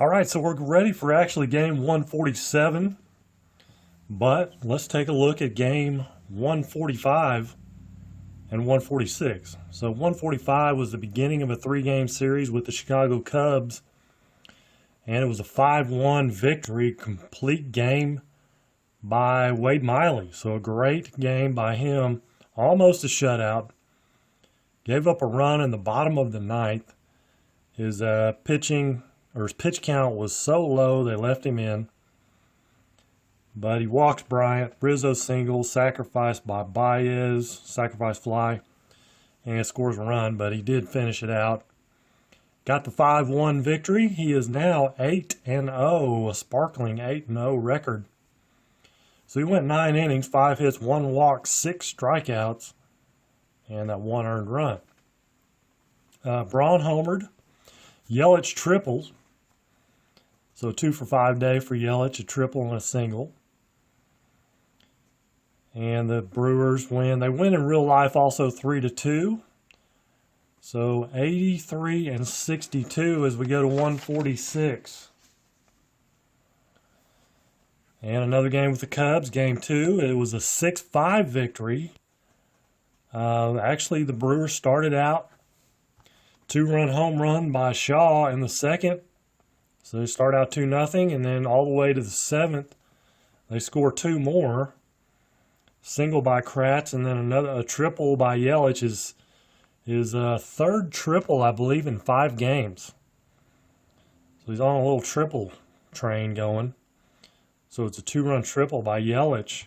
All right, so we're ready for actually game 147, but let's take a look at game 145 and 146. So 145 was the beginning of a three-game series with the Chicago Cubs, and it was a 5-1 victory, complete game by Wade Miley. So a great game by him, almost a shutout. Gave up a run in the bottom of the ninth. His pitch count was so low they left him in. But he walked Bryant. Rizzo single, sacrificed by Baez, sacrifice fly, and scores a run, but he did finish it out. Got the 5-1 victory. He is now 8-0, a sparkling 8-0 record. So he went 9 innings, 5 hits, 1 walk, 6 strikeouts, and that 1 earned run. Braun homered. Yelich tripled. So 2 for 5 day for Yelich, a triple and a single. And the Brewers win. They win in real life also 3-2. So 83 and 62 as we go to 146. And another game with the Cubs, game 2. It was a 6-5 victory. Actually, the Brewers started out 2-run home run by Shaw in the second. So they start out 2-0, and then all the way to the 7th, they score 2 more. Single by Kratz, and then a triple by Yelich, his third triple, I believe, in 5 games. So he's on a little triple train going. So it's a 2-run triple by Yelich.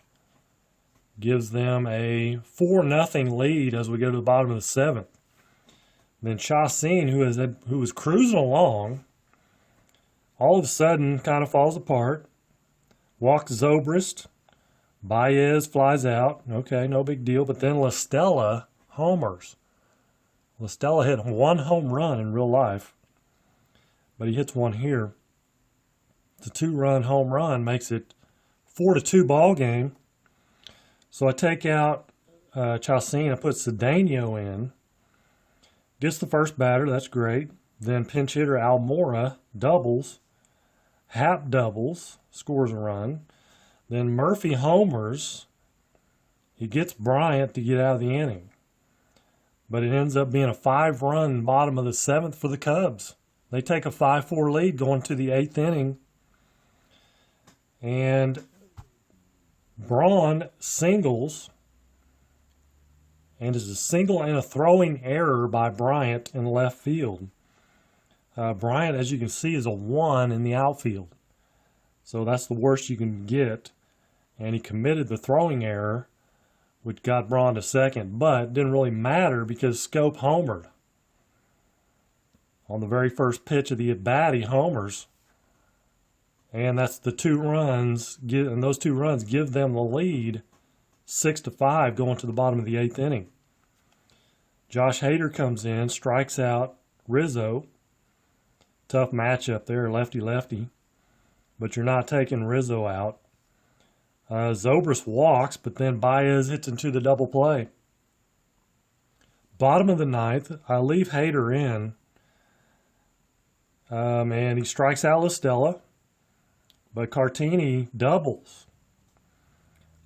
Gives them a 4-0 lead as we go to the bottom of the 7th. Then Chacin, who was cruising along, all of a sudden kind of falls apart. Walks Zobrist. Baez flies out. Okay, no big deal. But then La Stella homers. La Stella hit 1 home run in real life, but he hits 1 here. The 2-run home run makes it 4-2 ball game. So I take out Chacin. I put Cedeno in. Gets the first batter. That's great. Then pinch hitter Almora doubles. Happ doubles. Scores a run. Then Murphy homers. He gets Bryant to get out of the inning. But it ends up being a 5-run bottom of the 7th for the Cubs. They take a 5-4 lead going to the 8th inning. And Braun singles. And it's a single and a throwing error by Bryant in left field. Bryant, as you can see, is a 1 in the outfield. So that's the worst you can get. And he committed the throwing error, which got Braun to second. But it didn't really matter because Scope homered. On the very first pitch of the at-bat, he homers. And that's the 2 runs. And those 2 runs give them the lead 6-5 going to the bottom of the 8th inning. Josh Hader comes in, strikes out Rizzo. Tough matchup there, lefty-lefty. But you're not taking Rizzo out. Zobrist walks, but then Baez hits into the double play. Bottom of the 9th, I leave Hader in. And he strikes out La Stella. But Cartini doubles.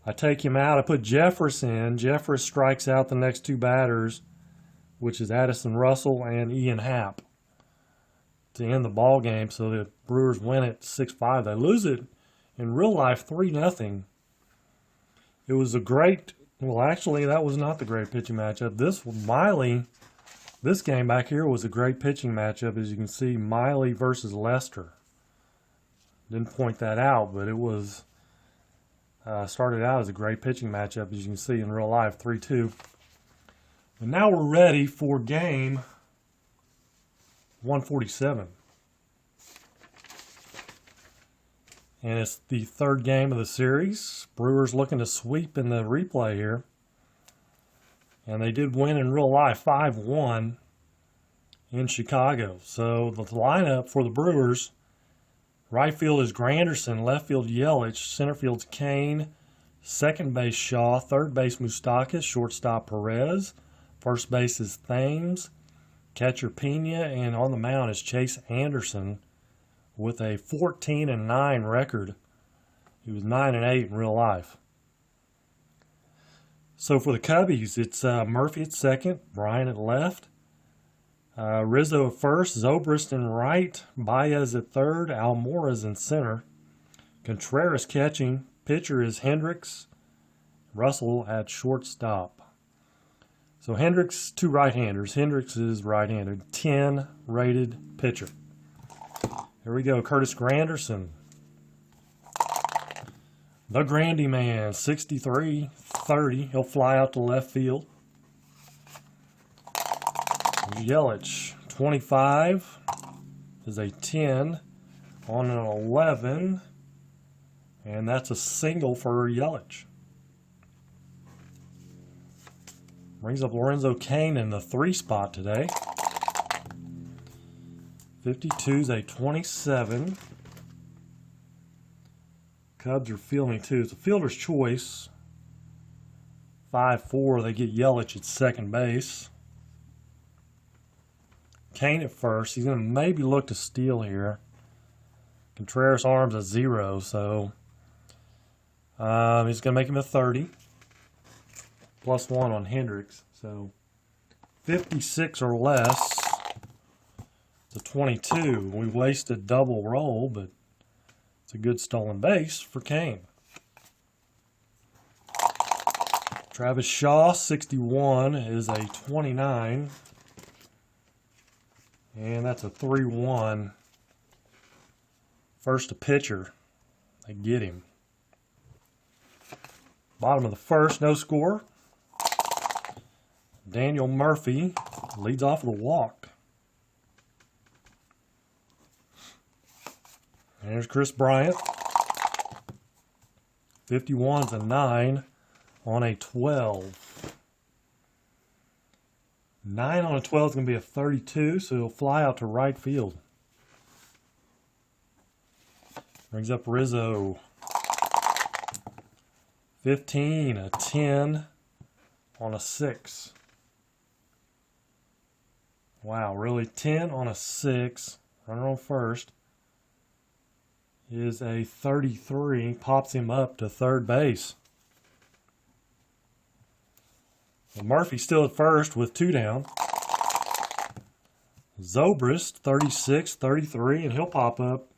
I take him out. I put Jeffress in. Jeffress strikes out the next 2 batters, which is Addison Russell and Ian Happ, to end the ball game. So the Brewers win it 6-5. They lose it in real life 3-0. It was a great, well, actually, that was not the great pitching matchup. This game back here was a great pitching matchup. As you can see, Miley versus Lester. Didn't point that out, but it was started out as a great pitching matchup, as you can see in real life, 3-2. And now we're ready for game 147. And it's the 3rd game of the series. Brewers looking to sweep in the replay here. And they did win in real life 5-1 in Chicago. So the lineup for the Brewers: right field is Granderson, left field Yelich, center field's Kane, second base Shaw, third base Moustakas, shortstop Perez, first base is Thames, catcher Pena, and on the mound is Chase Anderson with a 14-9 record. He was 9-8 in real life. So for the Cubbies, it's Murphy at second, Bryant at left, Rizzo at first, Zobrist in right, Baez at third, Almora's in center, Contreras catching, pitcher is Hendricks, Russell at shortstop. So Hendricks, two right-handers. Hendricks is right-handed, 10 rated pitcher. Here we go, Curtis Granderson. The Grandy Man, 63-30. He'll fly out to left field. Yelich, 25 is a 10 on an 11. And that's a single for Yelich. Brings up Lorenzo Cain in the 3 spot today. 52 is a 27. Cubs are fielding 2. It's a fielder's choice. 5-4, they get Yelich at second base. Cain at first. He's going to maybe look to steal here. Contreras arms a 0, so he's going to make him a 30. +1 on Hendricks. So 56 or less. It's a 22. We wasted double roll, but it's a good stolen base for Cain. Travis Shaw, 61, is a 29. And that's a 3-1. First to pitcher. They get him. Bottom of the first, no score. Daniel Murphy leads off with a walk. And there's Chris Bryant. 51's a 9 on a 12. 9 on a 12 is going to be a 32, so he'll fly out to right field. Brings up Rizzo. 15, a 10 on a 6. Wow, really? 10 on a 6. Runner on first is a 33. Pops him up to third base. Well, Murphy's still at first with 2 down. Zobrist, 36, 33, and he'll pop up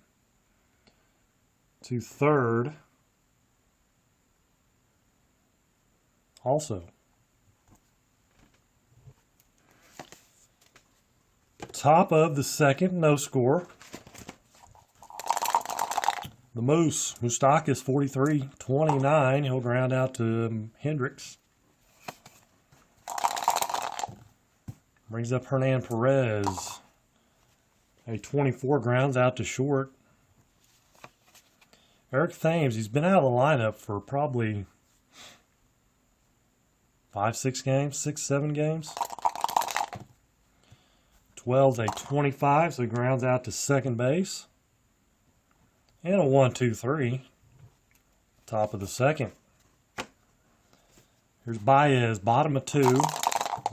to third. Also. Top of the second, no score. The Moose, Moustakas, 43, 29. He'll ground out to Hendricks. Brings up Hernan Perez. A 24 grounds out to short. Eric Thames, he's been out of the lineup for probably 5, 6 games, 6, 7 games. 12's a 25, so he grounds out to second base. And a 1-2-3. Top of the second. Here's Baez, bottom of 2.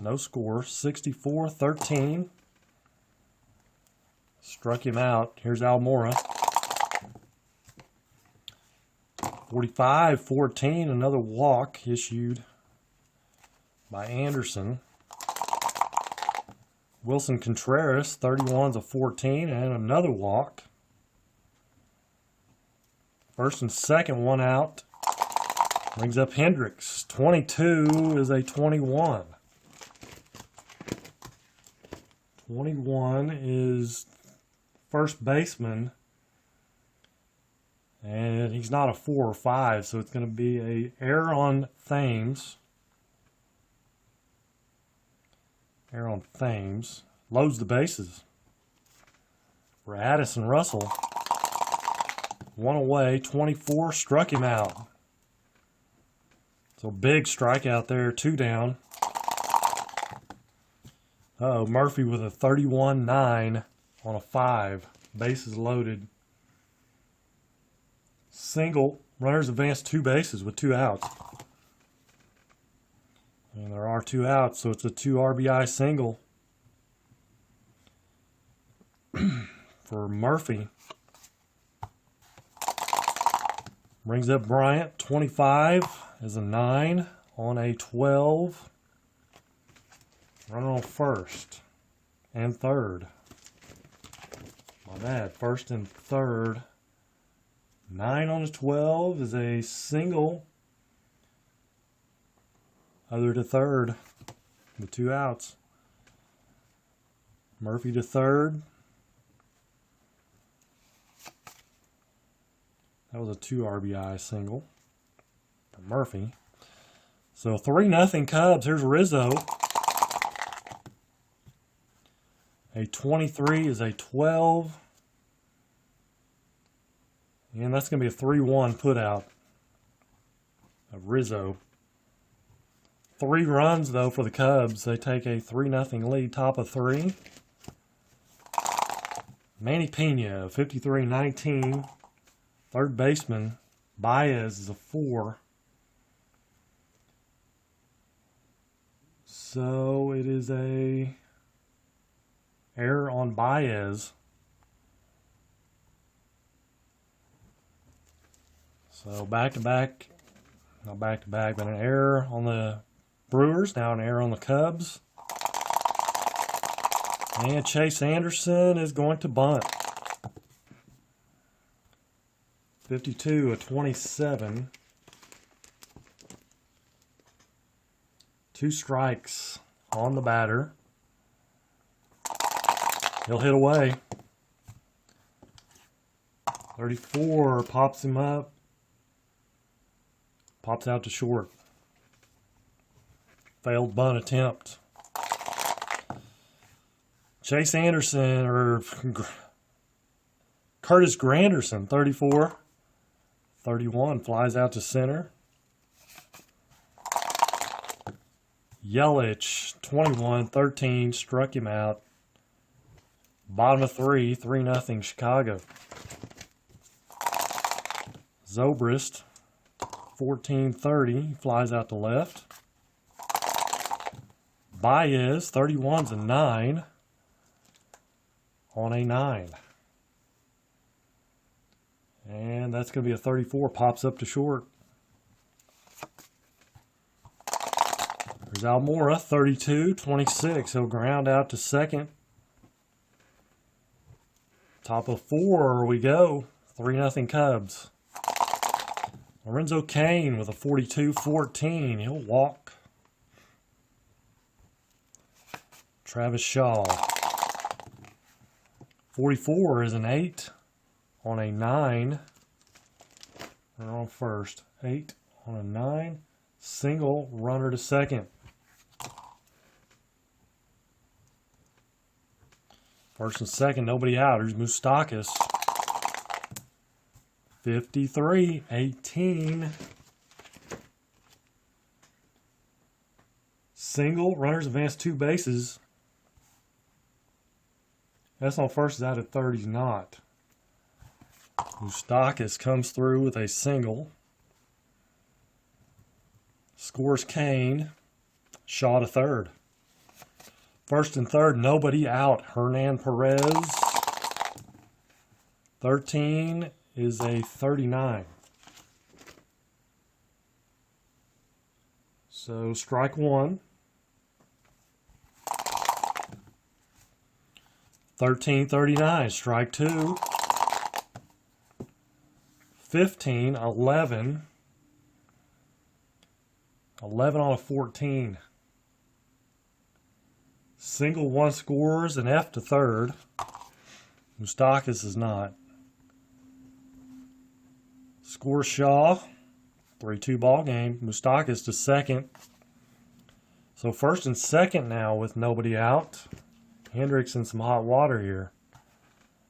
No score. 64-13. Struck him out. Here's Almora. 45-14. Another walk issued by Anderson. Wilson Contreras, 31's a 14, and another walk. First and second, one out. Brings up Hendricks. 22 is a 21. 21 is first baseman. And he's not a 4 or 5, so it's going to be a error on Thames. Error on Thames. Loads the bases for Addison Russell. 1 away, 24, struck him out. So big strikeout there, 2 down. Uh-oh, Murphy with a 31-9 on a 5. Bases loaded. Single, runners advance 2 bases with 2 outs. And there are 2 outs, so it's a 2 RBI single for Murphy. Brings up Bryant. 25 is a 9 on a 12. Runner on first and third. My bad. First and third. 9 on a 12 is a single. Other to third with 2 outs. Murphy to third. That was a 2 RBI single for Murphy. So 3-0 Cubs. Here's Rizzo. A 23 is a 12. And that's going to be a 3-1 putout of Rizzo. 3 runs, though, for the Cubs. They take a 3-0 lead, top of 3. Manny Pena, 53-19. Third baseman, Baez is a 4. So it is a error on Baez. So back-to-back, not back-to-back, but an error on the Brewers, now an error on the Cubs. And Chase Anderson is going to bunt. 52-27. 2 strikes on the batter. He'll hit away. 34 pops him up. Pops out to short. Failed bunt attempt. Chase Anderson, or Curtis Granderson, 34. 31 flies out to center. Yelich, 21-13, struck him out. Bottom of 3, 3-0 Chicago. Zobrist, 14-30, flies out to left. Baez, 31's a 9 on a 9. And that's going to be a 34, pops up to short. There's Almora, 32-26. He'll ground out to second. Top of 4 we go. 3-0 Cubs. Lorenzo Cain with a 42-14. He'll walk. Travis Shaw. 44 is an 8 on a 9. Runner on first. 8 on a 9. Single, runner to second. First and second, nobody out. Here's Moustakas. 53-18. Single, runners advance 2 bases. That's on first, is out at third, he's not. Moustakas comes through with a single. Scores Kane. Shaw to third. First and third, nobody out. Hernan Perez. 13 is a 39. So strike 1. 13-39, strike 2. 15-11. 11 on a 14. Single, 1 scores, and F to third. Moustakas is not. Scores Shaw. 3-2 ball game. Moustakas to second. So first and second now with nobody out. Hendricks in some hot water here.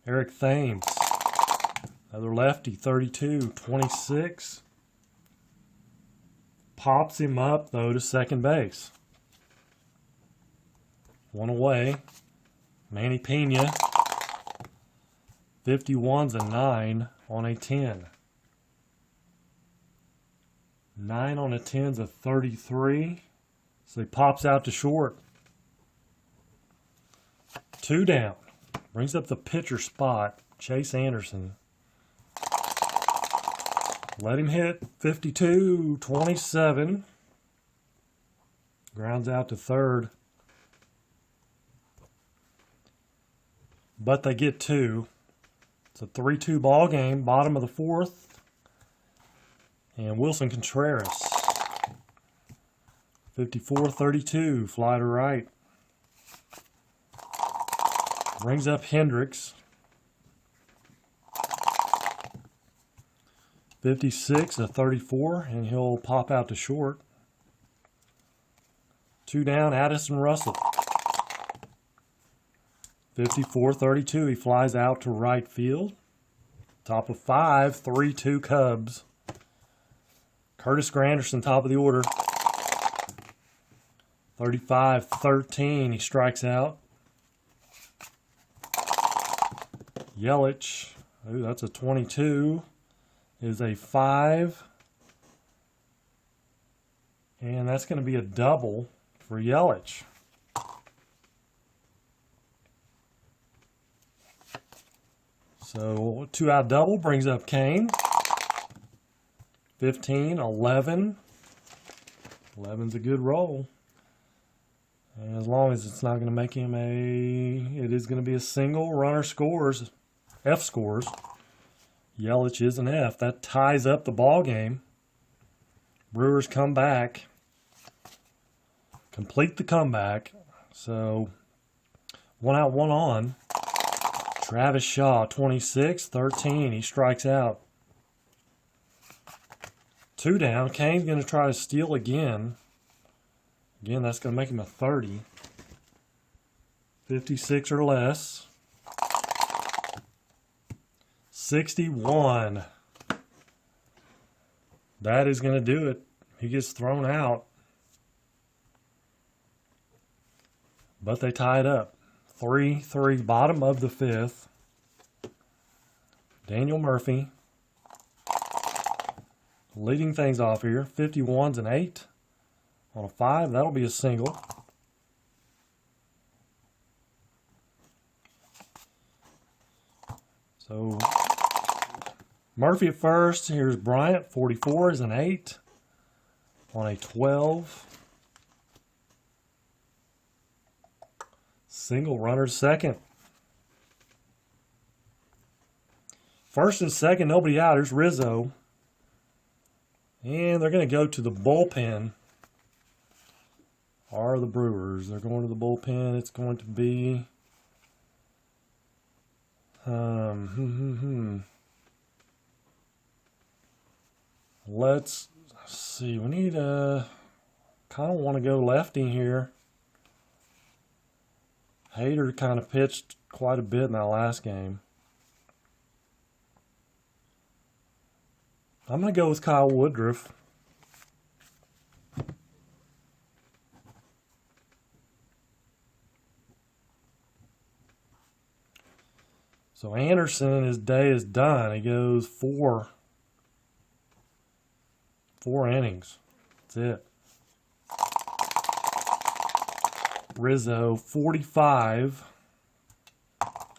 Eric Thames. Another lefty, 32-26. Pops him up, though, to second base. 1 away. Manny Pena. 51's a 9 on a 10. 9 on a 10's a 33. So he pops out to short. 2 down. Brings up the pitcher spot. Chase Anderson. Let him hit. 52-27. Grounds out to third. But they get two. It's a 3-2 ball game, bottom of the fourth. And Wilson Contreras. 54-32, fly to right. Brings up Hendricks. 56-34, and he'll pop out to short. Two down, Addison Russell. 54-32, he flies out to right field. Top of five, 3-2 Cubs. Curtis Granderson, top of the order. 35-13, he strikes out. Yelich, ooh, that's a 22, is a 5. And that's going to be a double for Yelich. So, 2-out double brings up Kane. 15-11. 11's a good roll. And as long as it's not going to make him it is going to be a single. Runner scores. F scores. Yelich is an F. That ties up the ball game. Brewers come back. Complete the comeback. So, 1 out, 1 on. Travis Shaw, 26-13. He strikes out. 2 down. Kane's going to try to steal again. Again, that's going to make him a 30. 56 or less. 61. That is going to do it. He gets thrown out. But they tie it up. 3-3, bottom of the fifth. Daniel Murphy leading things off here. 51's an 8 on a 5. That'll be a single. So Murphy at first. Here's Bryant. 44 is an 8 on a 12. Single, runner second. First and second, nobody out. Here's Rizzo. And they're going to go to the bullpen. Are the Brewers. They're going to the bullpen. It's going to be... Let's see. We need kind of want to go lefty here. Hader kind of pitched quite a bit in that last game. I'm going to go with Kyle Woodruff. So Anderson, his day is done. He goes 4 innings. That's it. Rizzo, 45.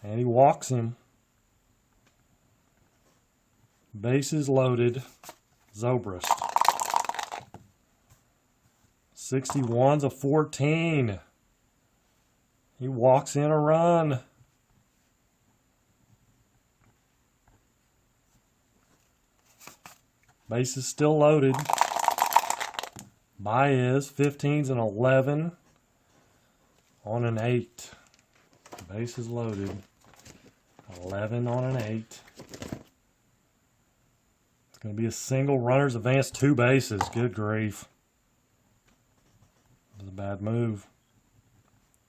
And he walks him. Bases loaded. Zobrist. 61's a 14. He walks in a run. Bases still loaded. Baez, 15's an 11 on an 8. Bases loaded. 11 on an 8. It's going to be a single. Runners advance 2 bases. Good grief. That was a bad move.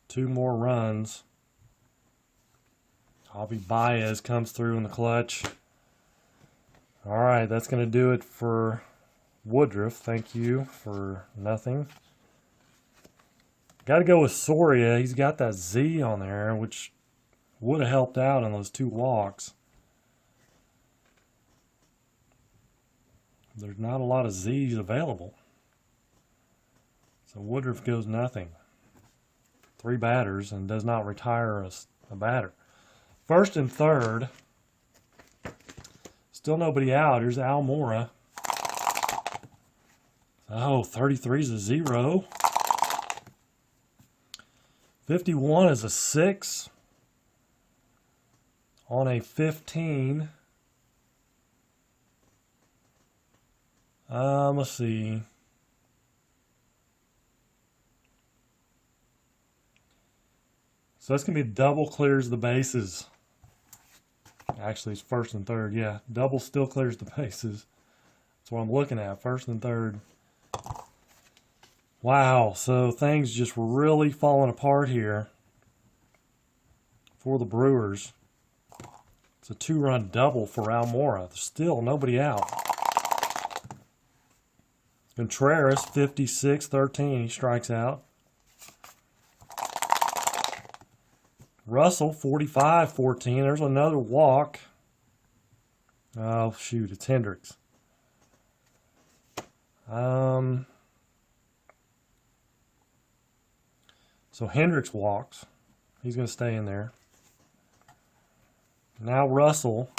2 more runs. Javi Baez comes through in the clutch. All right, that's going to do it for Woodruff. Thank you for nothing. Got to go with Soria. He's got that Z on there, which would have helped out on those 2 walks. There's not a lot of Z's available. So Woodruff goes nothing. 3 batters and does not retire a batter. First and third. Still nobody out. Here's Almora. Oh, 33 is a 0. 51 is a 6. On a 15. Let's see. So that's going to be double clears the bases. Actually, it's first and third. Yeah, double still clears the bases. That's what I'm looking at, first and third. Wow, so things just really falling apart here for the Brewers. It's a 2-run double for Almora. There's still nobody out. Contreras, 56-13. He strikes out. Russell, 45-14. There's another walk. Oh, shoot. It's Hendricks. So Hendricks walks. He's going to stay in there. Now Russell,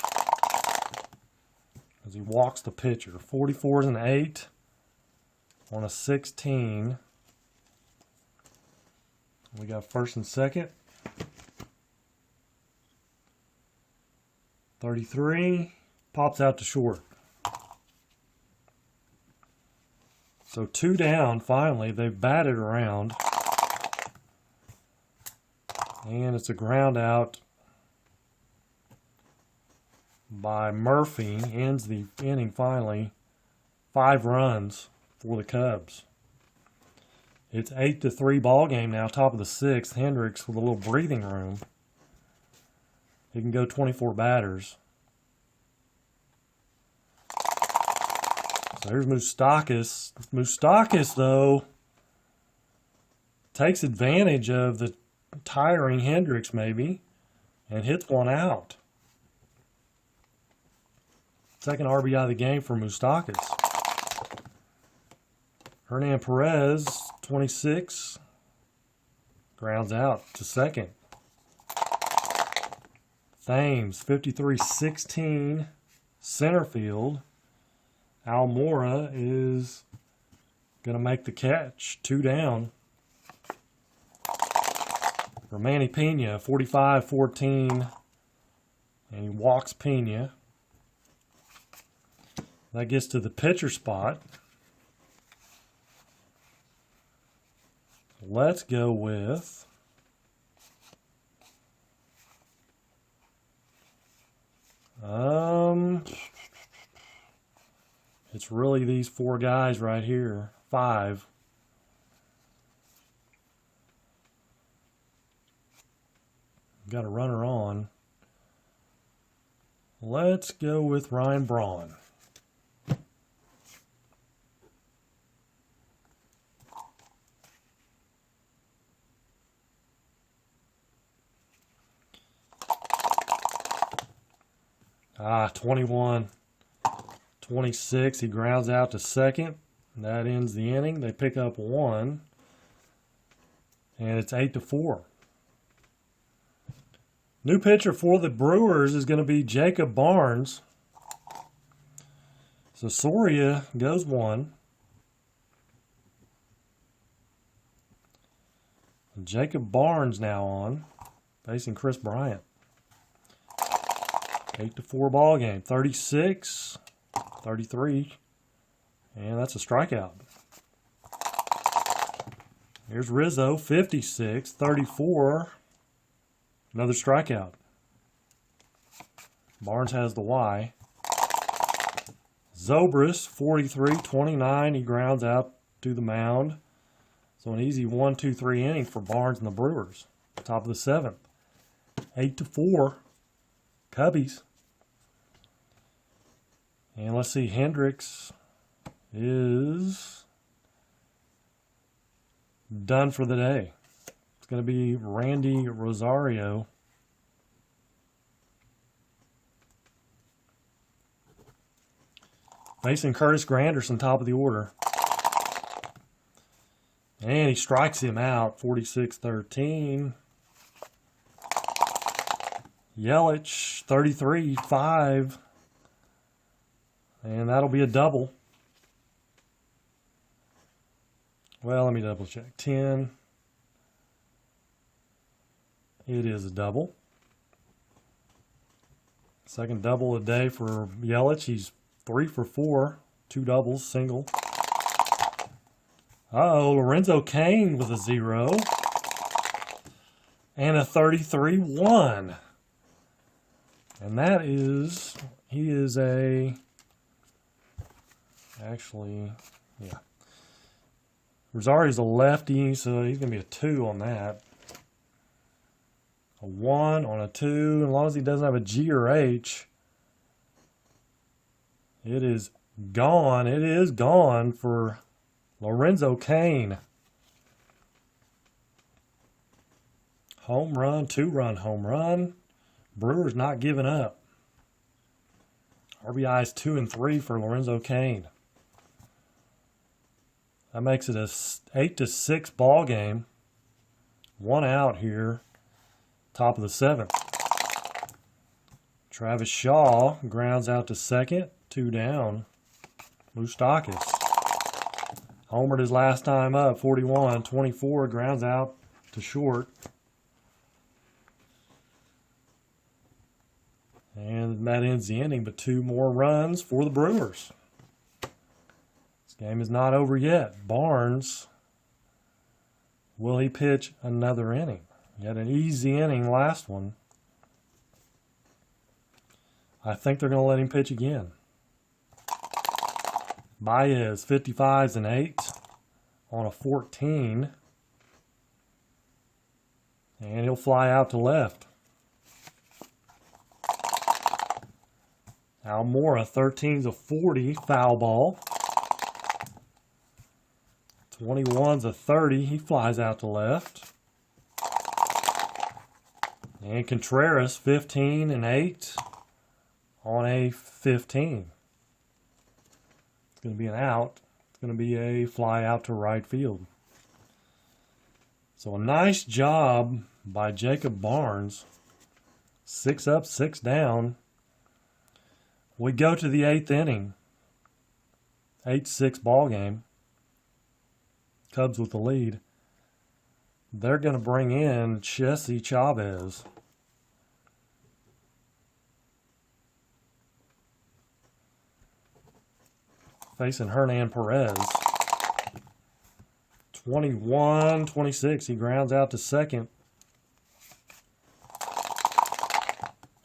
as he walks the pitcher. 44 is an 8 on a 16. We got first and second. 33 pops out to short. So 2 down, finally. They've batted around. And it's a ground out by Murphy. Ends the inning finally. 5 runs for the Cubs. It's 8-3 ball game now, top of the 6th. Hendricks with a little breathing room. He can go 24 batters. So here's Moustakas. Moustakas, though, takes advantage of the tiring Hendricks, maybe, and hits one out. Second RBI of the game for Moustakas. Hernan Perez, 26, grounds out to second. Thames, 53-16, center field. Almora is going to make the catch. 2 down. For Manny Pena, 45-14, and he walks Pena. That gets to the pitcher spot. Let's go with it's really these 4 guys right here. 5. Got a runner on. Let's go with Ryan Braun. Ah, 21. 26. He grounds out to second. That ends the inning. They pick up 1. And it's 8-4. New pitcher for the Brewers is going to be Jacob Barnes. So Soria goes 1. Jacob Barnes now on, facing Chris Bryant. 8-4 ball game. 36, 33, and that's a strikeout. Here's Rizzo, 56, 34, another strikeout. Barnes has the Y. Zobrist, 43, 29, he grounds out to the mound. So an easy 1-2-3 inning for Barnes and the Brewers. Top of the 7th. 8-4. Cubbies. And let's see, Hendricks is done for the day. It's going to be Randy Rosario. Facing Curtis Granderson, top of the order. And he strikes him out, 46-13. Yelich, 33-5. And that'll be a double. Well, let me double check. 10. It is a double. Second double a day for Yelich. He's 3 for 4. 2 doubles, single. Uh-oh, Lorenzo Cain with a 0. And a 33-1. And that is, he is a, actually, yeah. Rosario's a lefty, so he's going to be a 2 on that. A 1 on a 2, as long as he doesn't have a G or H. It is gone. It is gone for Lorenzo Cain. Home run, 2-run home run. Brewers not giving up. RBIs 2 and 3 for Lorenzo Cain. That makes it a 8-6 ball game. 1 out here. Top of the 7th. Travis Shaw grounds out to second. 2 down. Moustakis homered his last time up. 41-24. Grounds out to short. And that ends the inning, but 2 more runs for the Brewers. This game is not over yet. Barnes, will he pitch another inning? He had an easy inning last one. I think they're going to let him pitch again. Baez, 55s and 8 on a 14. And he'll fly out to left. Almora, 13's a 40, foul ball. 21's a 30, he flies out to left. And Contreras, 15 and 8 on a 15. It's going to be an out. It's going to be a fly out to right field. So a nice job by Jacob Barnes. 6 up, 6 down. We go to the 8th inning. 8-6 ball game. Cubs with the lead. They're going to bring in Jesse Chavez. Facing Hernan Perez. 21-26. He grounds out to second.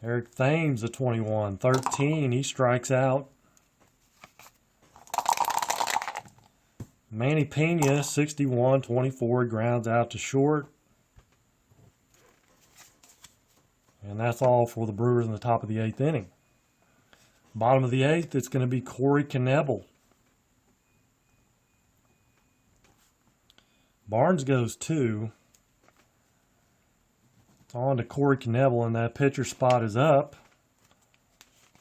Eric Thames, a 21-13. He strikes out. Manny Pena, 61-24. He grounds out to short. And that's all for the Brewers in the top of the 8th inning. Bottom of the 8th, it's going to be Corey Knebel. Barnes goes 2. On to Corey Knebel, and that pitcher spot is up.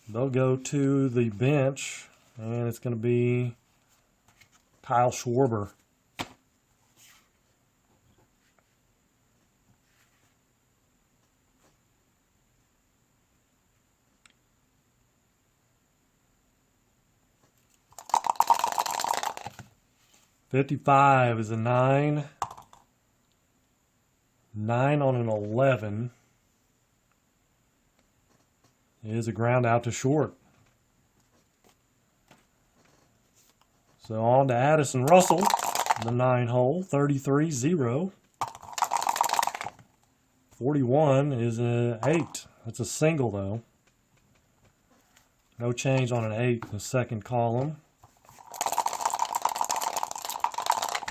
They'll go to the bench, and it's going to be Kyle Schwarber. .55 is a 9. 9 on an 11 is a ground out to short. So on to Addison Russell, the 9-hole, 33-0. 41 is a 8. That's a single though. No change on an 8 in the second column.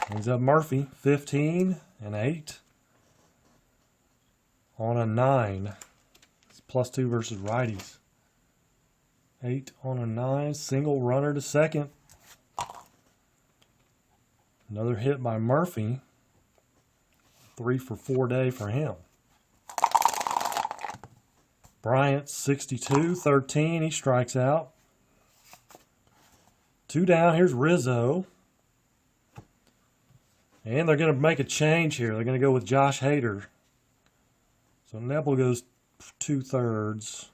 Brings up Murphy, 15 and 8 on a 9. It's +2 versus righties. 8 on a 9, single runner to second. Another hit by Murphy. 3 for 4 day for him. Bryant, 62-13. He strikes out. 2 down. Here's Rizzo. And they're going to make a change here. They're going to go with Josh Hader. So Knebel goes 2/3.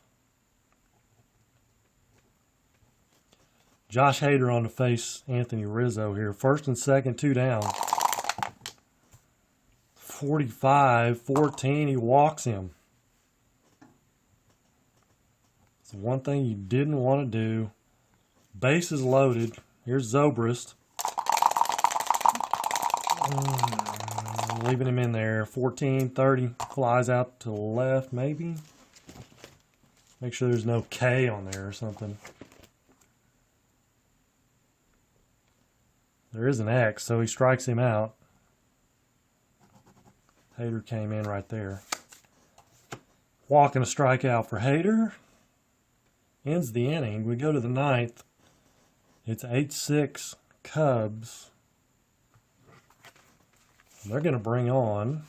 Josh Hader on to face Anthony Rizzo here. First and second, 2 down. 45-14. He walks him. It's one thing you didn't want to do. Bases loaded. Here's Zobrist. Leaving him in there. 14-30. Flies out to the left, maybe. Make sure there's no K on there or something. There is an X, so he strikes him out. Hader came in right there. Walking a strikeout for Hader. Ends the inning. We go to the ninth. It's 8-6 Cubs. They're going to bring on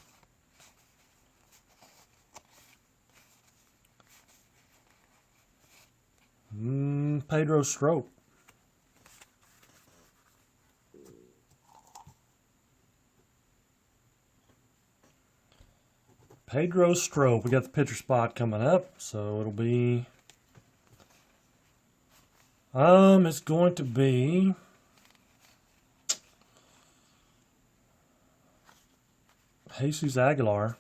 Pedro Strop. Pedro Strop. We got the pitcher spot coming up, so it'll be it's going to be Jesus Aguilar.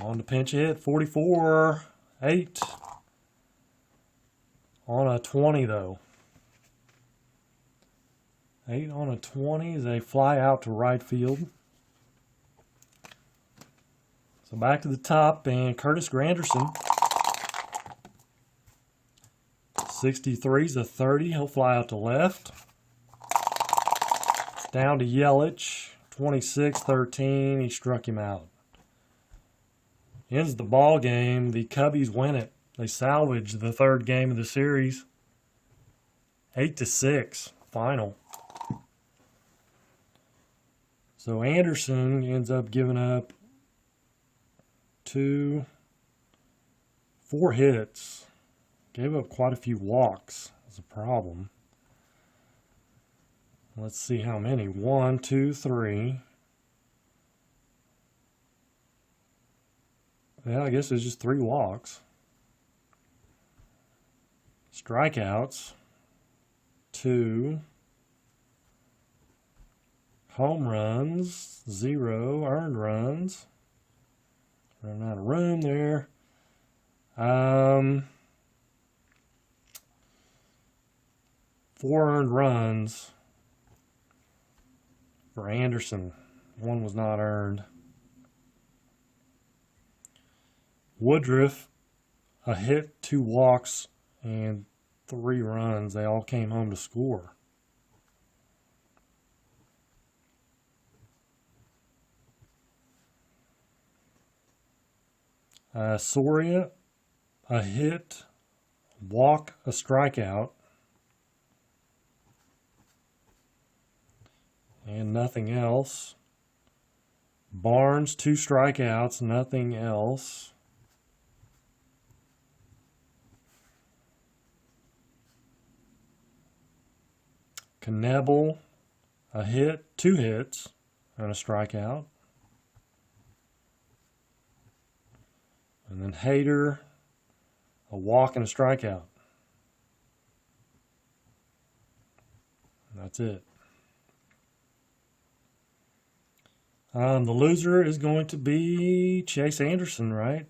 On the pinch hit, 44-8. On a 20 though. 8 on a 20 as they fly out to right field. So back to the top, and Curtis Granderson. 63's a 30. He'll fly out to left. Down to Yelich. 26-13. He struck him out. Ends the ball game. The Cubbies win it. They salvage the third game of the series. 8-6. Final. So Anderson ends up giving up 4 hits. Gave up quite a few walks. That's a problem. Let's see how many. 1, 2, 3. Yeah, I guess it's just 3 walks. Strikeouts. 2. Home runs. 0. Earned runs. Running out of room there. 4 earned runs for Anderson. 1 was not earned. Woodruff, a hit, 2 walks, and 3 runs. They all came home to score. Soria, a hit, walk, a strikeout, and nothing else. Barnes, 2 strikeouts, nothing else. Knebel, a hit, 2 hits, and a strikeout. And then Hader, a walk and a strikeout. And that's it. The loser is going to be Chase Anderson, right?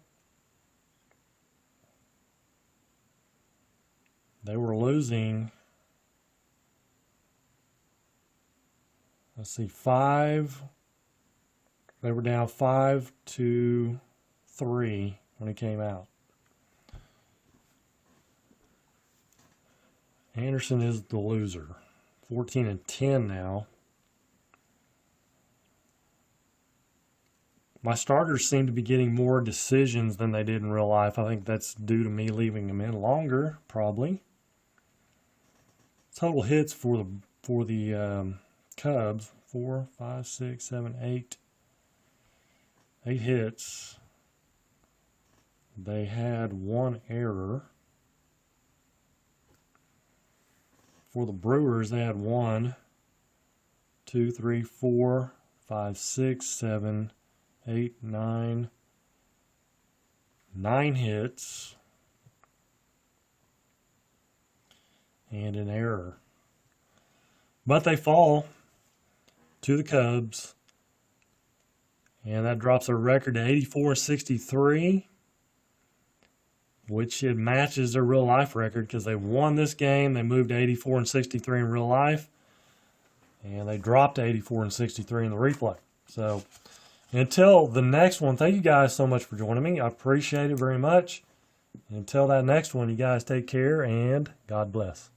They were losing, let's see, 5. They were down 5-3 when he came out. Anderson is the loser. 14-10 now. My starters seem to be getting more decisions than they did in real life. I think that's due to me leaving them in longer, probably. Total hits for the Cubs: 4, 5, 6, 7, 8. 8 hits. They had 1 error. For the Brewers, they had 1, 2, 3, 4, 5, 6, 7, 8, 9. 9 hits. and an error. But they fall to the Cubs, and that drops their record to 84-63, which it matches their real life record because they won this game. They moved to 84-63 in real life, and they dropped to 84-63 in the replay. So until the next one, thank you guys so much for joining me. I appreciate it very much. Until that next one, you guys take care and God bless.